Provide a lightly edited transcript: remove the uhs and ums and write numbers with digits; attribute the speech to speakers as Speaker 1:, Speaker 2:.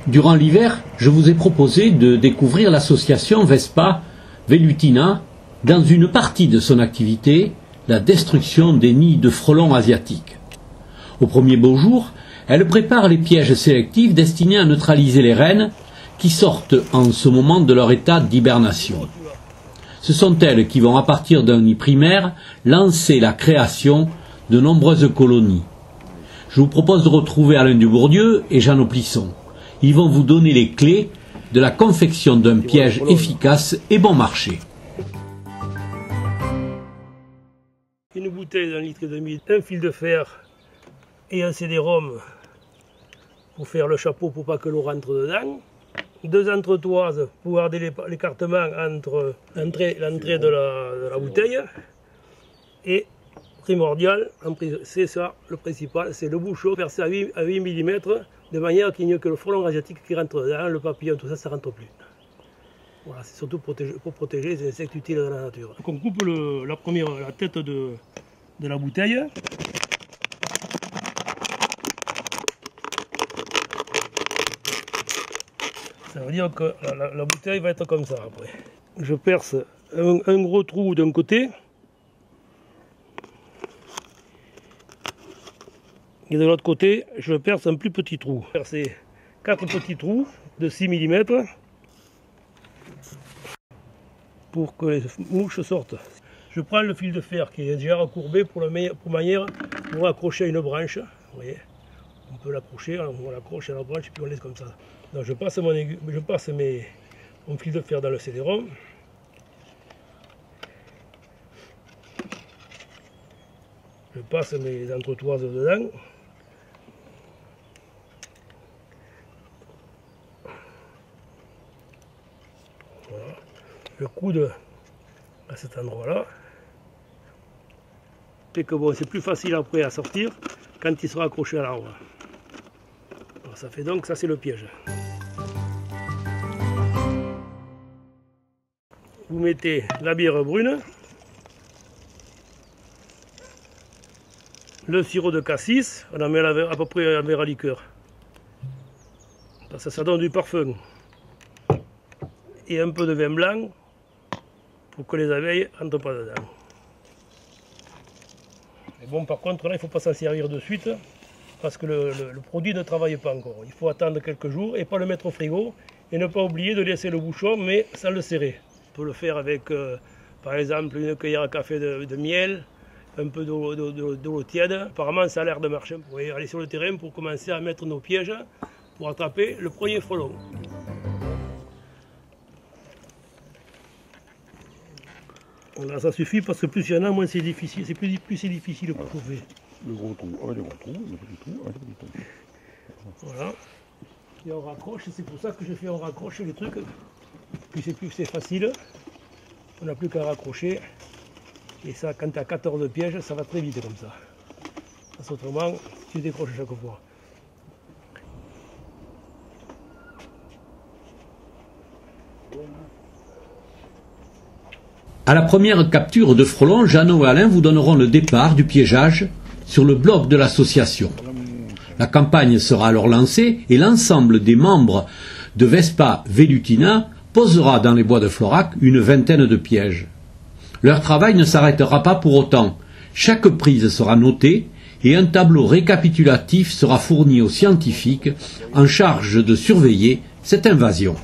Speaker 1: Durant l'hiver, je vous ai proposé de découvrir l'association Vespa Velutina dans une partie de son activité, la destruction des nids de frelons asiatiques. Au premier beau jour, elle prépare les pièges sélectifs destinés à neutraliser les reines qui sortent en ce moment de leur état d'hibernation. Ce sont elles qui vont, à partir d'un nid primaire, lancer la création de nombreuses colonies. Je vous propose de retrouver Alain Dubourdieu et Jean Oplisson. Ils vont vous donner les clés de la confection d'un piège efficace et bon marché.
Speaker 2: Une bouteille d'un litre et demi, un fil de fer et un CD-ROM pour faire le chapeau pour pas que l'eau rentre dedans. 2 entretoises pour garder l'écartement entre l'entrée de la bouteille. Et primordial, c'est ça le principal, c'est le bouchon percé à 8 mm de manière qu'il n'y ait que le frelon asiatique qui rentre dedans, le papillon, tout ça, ça ne rentre plus. Voilà, c'est surtout pour protéger les insectes utiles de la nature. Donc on coupe la tête de la bouteille. Ça veut dire que la bouteille va être comme ça après. Je perce un gros trou d'un côté. Et de l'autre côté, je perce un plus petit trou. Percer 4 petits trous de 6 mm pour que les mouches sortent. Je prends le fil de fer qui est déjà recourbé pour accrocher à une branche. Vous voyez, on peut l'accrocher, on l'accroche à la branche et puis on laisse comme ça. Donc je passe mon fil de fer dans le CD-ROM. Je passe mes entretoises dedans. Voilà. Je coude à cet endroit-là. C'est que bon, c'est plus facile après à sortir quand il sera accroché à l'arbre. Ça fait donc, ça c'est le piège. Vous mettez la bière brune, le sirop de cassis, on en met à peu près un verre à liqueur. Ça donne du parfum. Et un peu de vin blanc pour que les abeilles n'entrent pas dedans. Mais bon, par contre, là, il ne faut pas s'en servir de suite parce que le produit ne travaille pas encore. Il faut attendre quelques jours et pas le mettre au frigo et ne pas oublier de laisser le bouchon, mais sans le serrer. On peut le faire avec, par exemple, une cuillère à café de miel, un peu d'eau tiède. Apparemment, ça a l'air de marcher. Vous pouvez aller sur le terrain pour commencer à mettre nos pièges pour attraper le premier frelon. Là, ça suffit parce que plus il y en a, moins c'est difficile. C'est plus c'est difficile pour trouver.
Speaker 3: Le gros trou, le gros trou, le petit trou, le petit trou.
Speaker 2: Voilà. Et on raccroche, c'est pour ça que je fais on raccroche les trucs. Puis c'est facile. On n'a plus qu'à raccrocher. Et ça, quand tu as 14 pièges, ça va très vite comme ça. Parce autrement, tu décroches chaque fois.
Speaker 1: À la première capture de frelons, Jeannot et Alain vous donneront le départ du piégeage sur le blog de l'association. La campagne sera alors lancée et l'ensemble des membres de Vespa Velutina posera dans les bois de Florac une vingtaine de pièges. Leur travail ne s'arrêtera pas pour autant. Chaque prise sera notée et un tableau récapitulatif sera fourni aux scientifiques en charge de surveiller cette invasion.